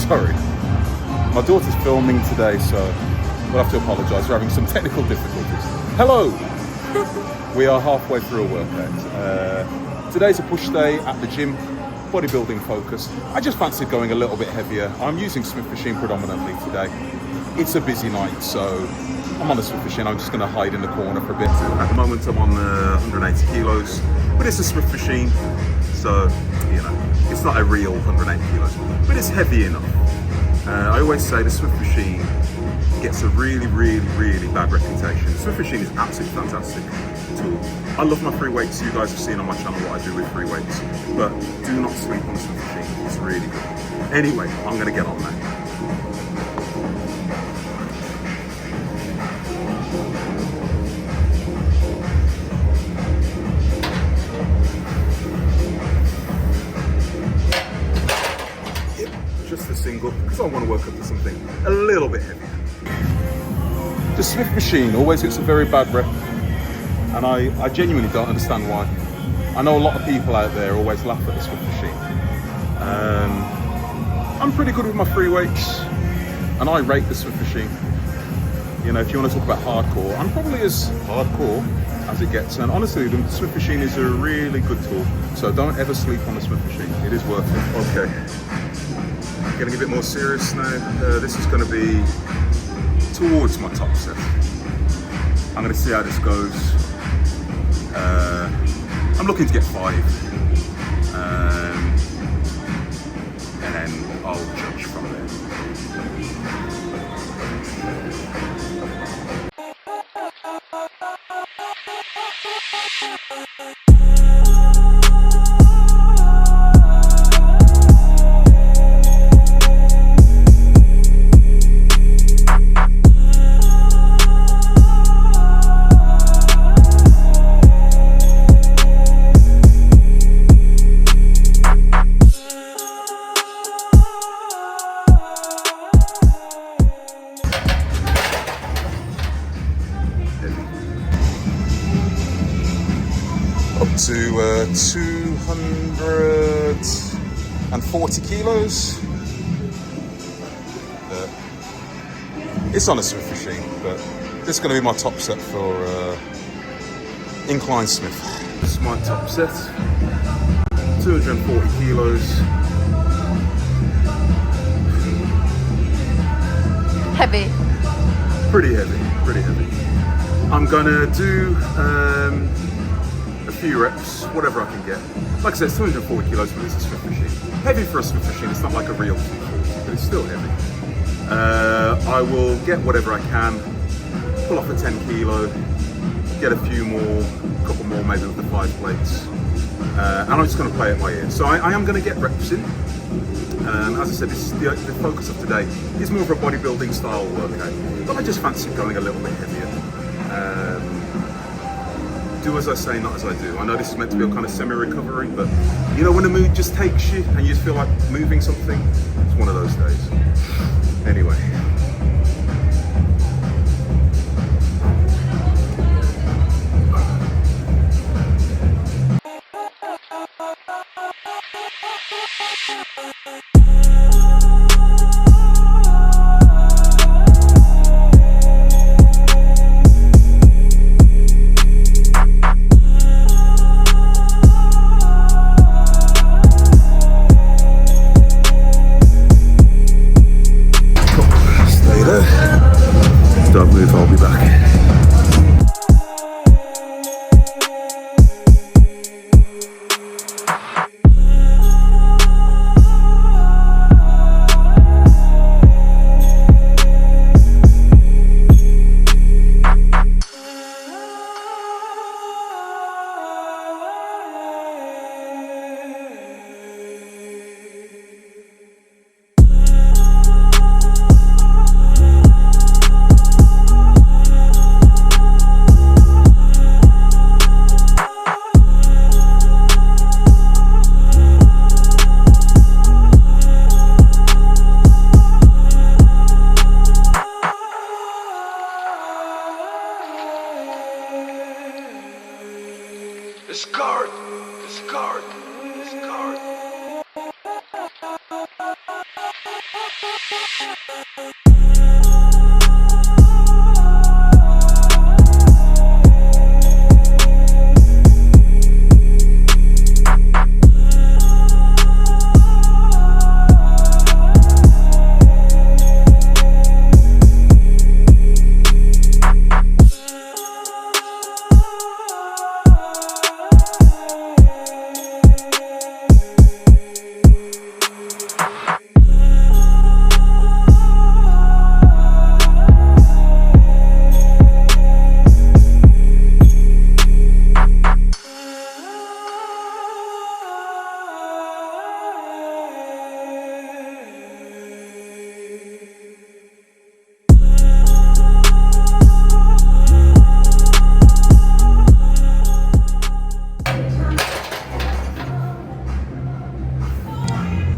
Sorry. My daughter's filming today, so we'll have to apologise. We're having some technical difficulties. Hello! We are halfway through a workout. Today's a push day at the gym, bodybuilding focused. I just fancied going a little bit heavier. I'm using Smith machine predominantly today. It's a busy night, so I'm on the Smith machine. I'm just going to hide in the corner for a bit. At the moment I'm on 180 kilos, but it's a Smith machine, so you know, it's not a real 180 kilos, but it's heavy enough. I always say the Smith machine gets a really bad reputation. The Smith machine is absolutely fantastic tool. I love my free weights. You guys have seen on my channel what I do with free weights, but do not sleep on the Smith machine. It's really good. Anyway, I'm going to get on there. Just a single, because I want to work up to something a little bit heavier. The Smith machine always gets a very bad rep, and I genuinely don't understand why. I know a lot of people out there always laugh at the Smith machine. I'm pretty good with my free weights, and I rate the Smith machine. You know, if you want to talk about hardcore, I'm probably as hardcore as it gets, and honestly, the Smith machine is a really good tool, so don't ever sleep on the Smith machine. It is worth it. Okay. Getting a bit more serious now. This is going to be towards my top set. I'm going to see how this goes. I'm looking to get 5, and then I'll judge from there. Up to 240 kilos. It's on a Smith machine, but this is going to be my top set for incline Smith. This is my top set, 240 kilos. Heavy. Pretty heavy. I'm gonna do a few reps, whatever I can get. Like I said, it's 240 kilos, but it's a Smith machine. Heavy for a Smith machine. It's not like a real 240, but it's still heavy. I will get whatever I can, pull off a 10 kilo, get a few more, a couple more maybe with the 5 plates, and I'm just going to play it by ear. So I am going to get reps in. As I said, the focus of today is more of a bodybuilding style workout, but I just fancy going a little bit heavier. Do as I say, not as I do. I know this is meant to be a kind of semi-recovery, but you know when the mood just takes you and you just feel like moving something, it's one of those days. Anyway.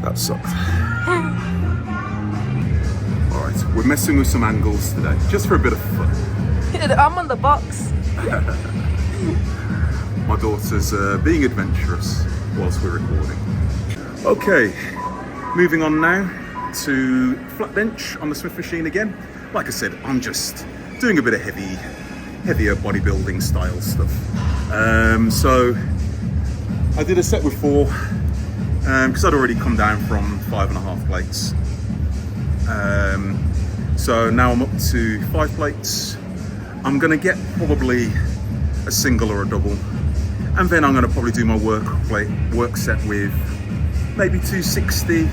That sucked. Alright, we're messing with some angles today, just for a bit of fun. I'm on the box. My daughter's being adventurous whilst we're recording. Okay, moving on now to flat bench on the Smith machine again. Like I said, I'm just doing a bit of heavier bodybuilding style stuff. So I did a set with 4 because I'd already come down from 5.5 plates. So now I'm up to 5 plates. I'm gonna get probably a single or a double, and then I'm gonna probably do my work set with maybe 260.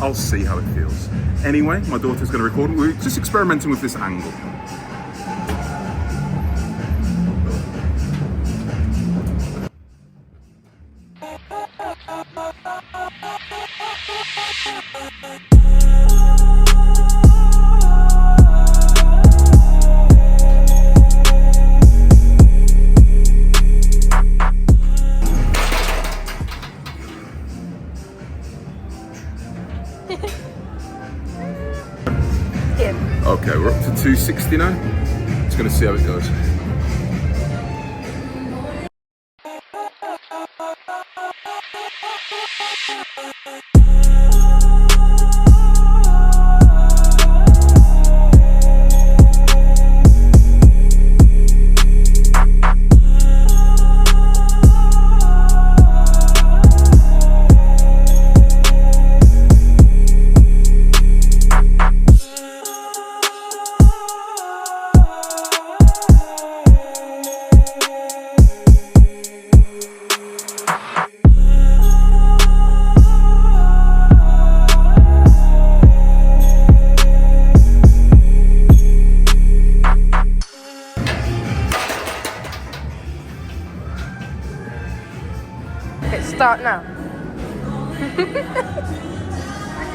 I'll see how it feels. Anyway, my daughter's gonna record. We're just experimenting with this angle. Okay, we're up to 260 now. Just gonna see how it goes. Start now.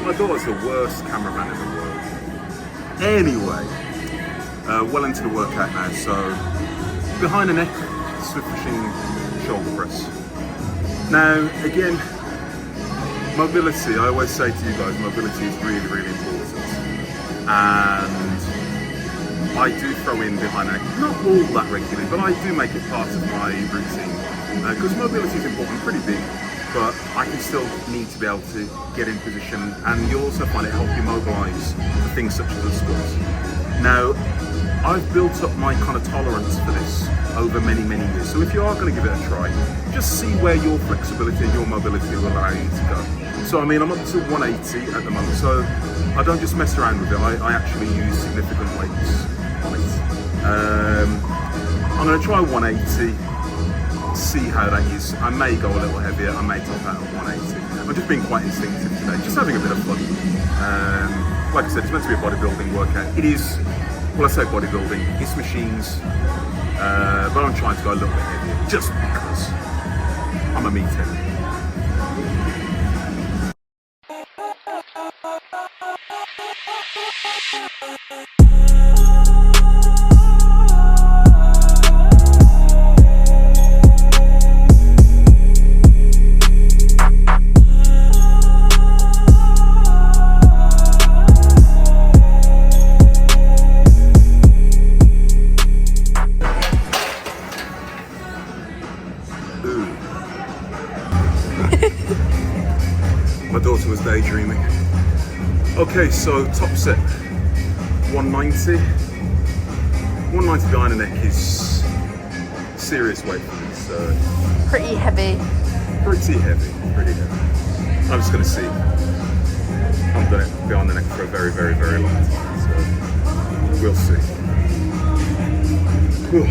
My daughter's the worst cameraman in the world. Anyway, well into the workout now, so behind the neck, Smith machine shoulder press. Now, again, mobility, I always say to you guys, mobility is really, really important. And I do throw in behind the neck, not all that regularly, but I do make it part of my routine. Because mobility is important, pretty big, but I can still need to be able to get in position, and you'll also find it help you mobilise for things such as the squats. Now, I've built up my kind of tolerance for this over many, many years, so if you are going to give it a try, just see where your flexibility and your mobility will allow you to go. So I mean, I'm up to 180 at the moment, so I don't just mess around with it, I actually use significant weights on it. I'm going to try 180. See how that is. I may go a little heavier, I may top out at 180. I'm just being quite instinctive today, just having a bit of fun. Like I said, it's meant to be a bodybuilding workout. It is, well, I say bodybuilding, it's machines, but I'm trying to go a little bit heavier, just because I'm a meathead. My daughter was daydreaming. Okay, so top set 190. 190 behind the neck is serious weight for me, so Pretty heavy. pretty heavy. I'm just gonna see. I'm gonna be on the neck for a very, very, very long time, so we'll see. Whew.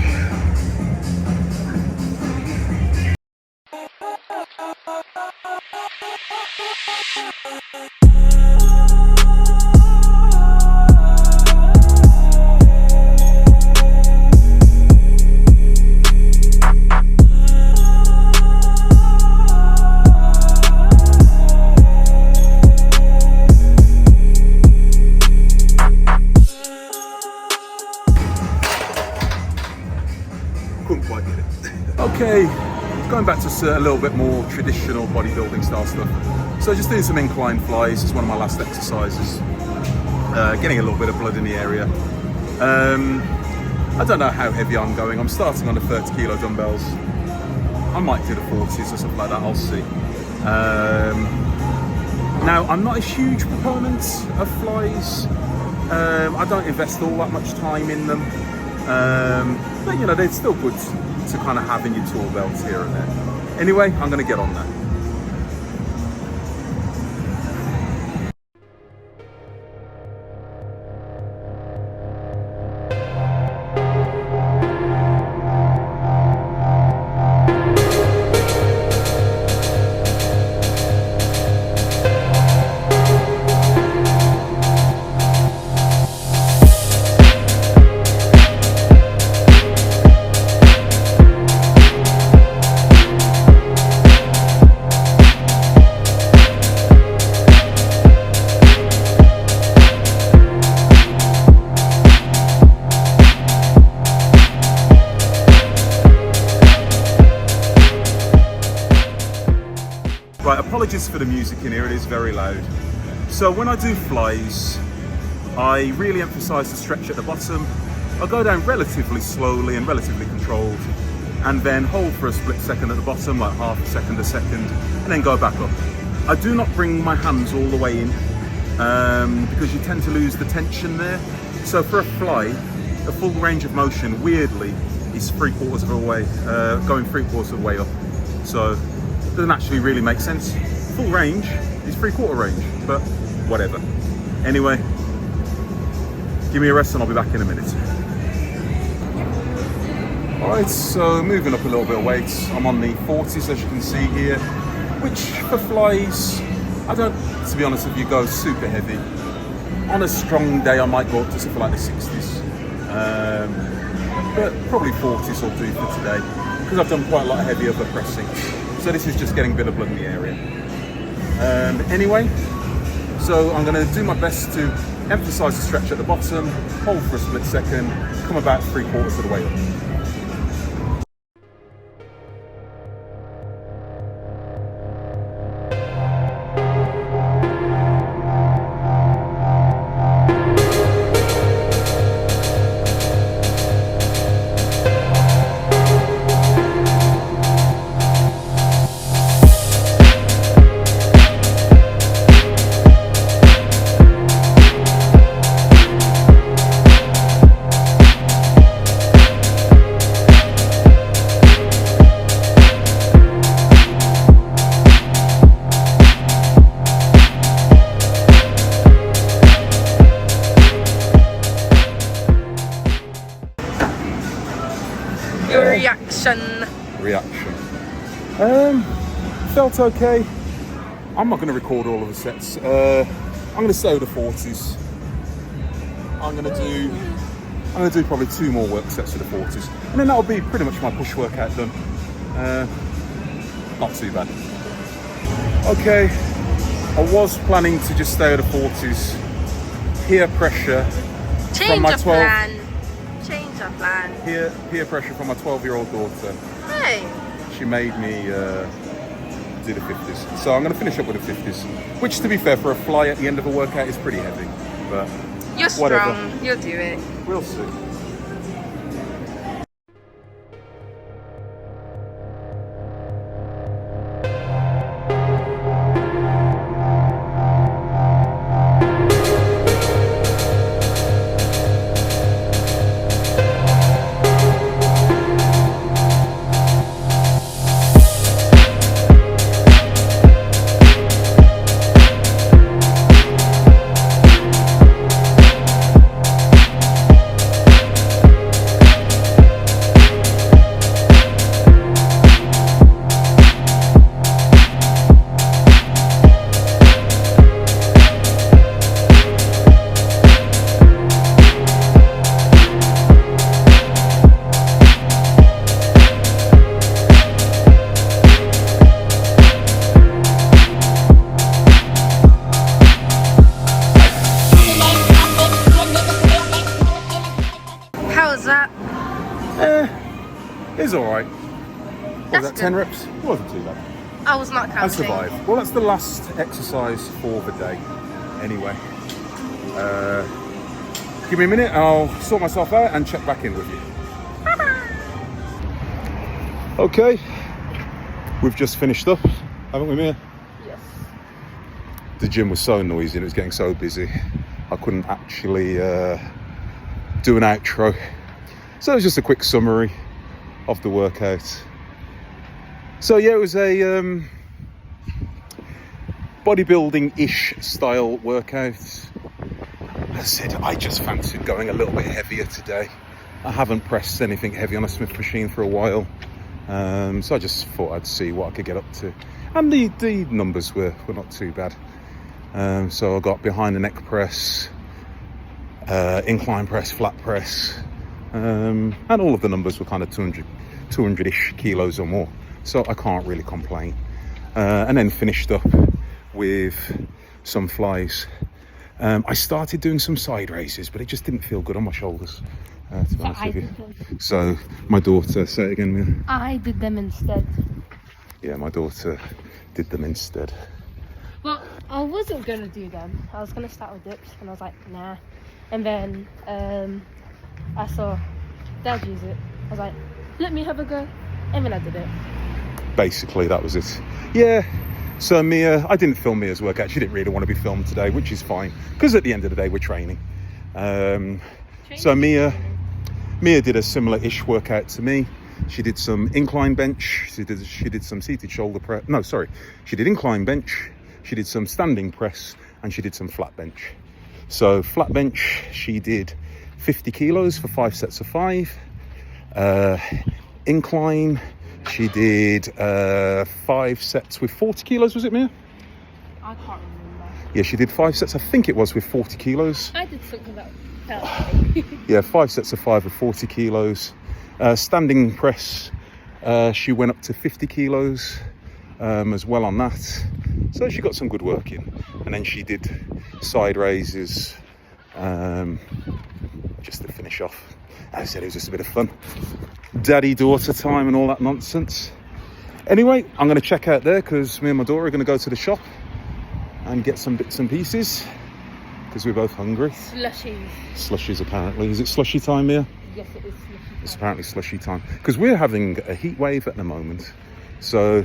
Couldn't quite get it. Okay, going back to a little bit more traditional bodybuilding style stuff. So just doing some incline flies is one of my last exercises. Getting a little bit of blood in the area. I don't know how heavy I'm going. I'm starting on the 30 kilo dumbbells. I might do the 40s or something like that, I'll see. Now, I'm not a huge proponent of flies. I don't invest all that much time in them. But you know, they're still good to kind of have in your tool belt here and there. Anyway, I'm going to get on that. Right, apologies for the music in here, it is very loud. So when I do flies, I really emphasize the stretch at the bottom. I go down relatively slowly and relatively controlled, and then hold for a split second at the bottom, like half a second, and then go back up. I do not bring my hands all the way in, because you tend to lose the tension there. So for a fly, the full range of motion, weirdly, is 3/4 of the way, going 3/4 of the way up. So doesn't actually really make sense. Full range is 3/4 range, but whatever. Anyway, give me a rest and I'll be back in a minute. Alright, so moving up a little bit of weight. I'm on the 40s as you can see here, which for flies, I don't, to be honest with you, go super heavy. On a strong day I might go up to something like the 60s. But probably 40s will do for today, because I've done quite a lot of heavy upper pressing. So this is just getting a bit of blood in the area. Anyway, so I'm going to do my best to emphasize the stretch at the bottom, hold for a split second, come about 3/4 of the way up. Your reaction. Felt okay. I'm not going to record all of the sets. I'm going to stay with the 40s. I'm going to do probably 2 more work sets with the 40s, and then that'll be pretty much my push workout done. Not too bad. Okay, I was planning to just stay with the 40s. Peer pressure from my 12. Change of plan. Peer pressure from my 12-year-old daughter. Hey. She made me do the 50s. So I'm going to finish up with the 50s, which, to be fair, for a fly at the end of a workout is pretty heavy. But you're whatever. strong. You'll do it. We'll see. was alright. What was that, That's 10 good. reps? It wasn't too bad. I was not counting. I survived. Well, that's the last exercise for the day. Anyway, give me a minute. I'll sort myself out and check back in with you. Okay, we've just finished up, haven't we, Mia? Yes. The gym was so noisy and it was getting so busy. I couldn't actually do an outro. So it was just a quick summary of the workout. So yeah, it was a bodybuilding-ish style workout. As I said, I just fancied going a little bit heavier today. I haven't pressed anything heavy on a Smith machine for a while. So I just thought I'd see what I could get up to. And the numbers were not too bad. So I got behind the neck press, incline press, flat press, and all of the numbers were kind of 200-ish kilos or more. So I can't really complain. And then finished up with some flies. I started doing some side raises, but it just didn't feel good on my shoulders, to be honest with you. So my daughter, say it again, Mia. I did them instead. Yeah, my daughter did them instead. Well, I wasn't going to do them. I was going to start with dips, and I was like, nah. And then I saw Dad use it. I was like, let me have a go. And then I did it. Basically, that was it. Yeah. So Mia, I didn't film Mia's workout. She didn't really want to be filmed today, which is fine, because at the end of the day, we're training. So Mia did a similar-ish workout to me. She did some incline bench. She did some seated shoulder press. No, sorry. She did incline bench. She did some standing press, and she did some flat bench. So flat bench, she did 50 kilos for 5 sets of 5. Incline, she did 5 sets with 40 kilos, was it, Mia? I can't remember. Yeah, she did 5 sets, I think it was, with 40 kilos. I did something that felt Yeah, 5 sets of 5 with 40 kilos. Standing press, she went up to 50 kilos as well on that. So she got some good work in. And then she did side raises just to finish off. As I said, it was just a bit of fun. Daddy-daughter time and all that nonsense. Anyway, I'm going to check out there because me and my daughter are going to go to the shop and get some bits and pieces because we're both hungry. slushies. Slushies, apparently. Is it slushy time, Mia? Yes, it is slushy. It's apparently slushy time because we're having a heat wave at the moment. So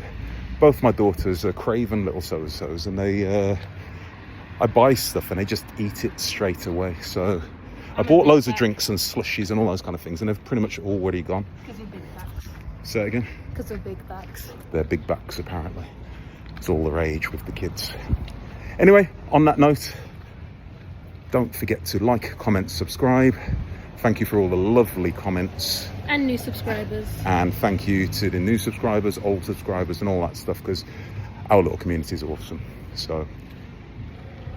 both my daughters are craven little so-and-sos, and I buy stuff and they just eat it straight away. So I bought loads of drinks and slushies and all those kind of things, and they've pretty much already gone. Because of big backs. Say it again. Because of big backs. They're big backs, apparently. It's all the rage with the kids. Anyway, on that note, don't forget to like, comment, subscribe. Thank you for all the lovely comments. And new subscribers. And thank you to the new subscribers, old subscribers, and all that stuff, because our little community is awesome. So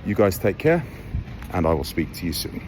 you guys take care, and I will speak to you soon.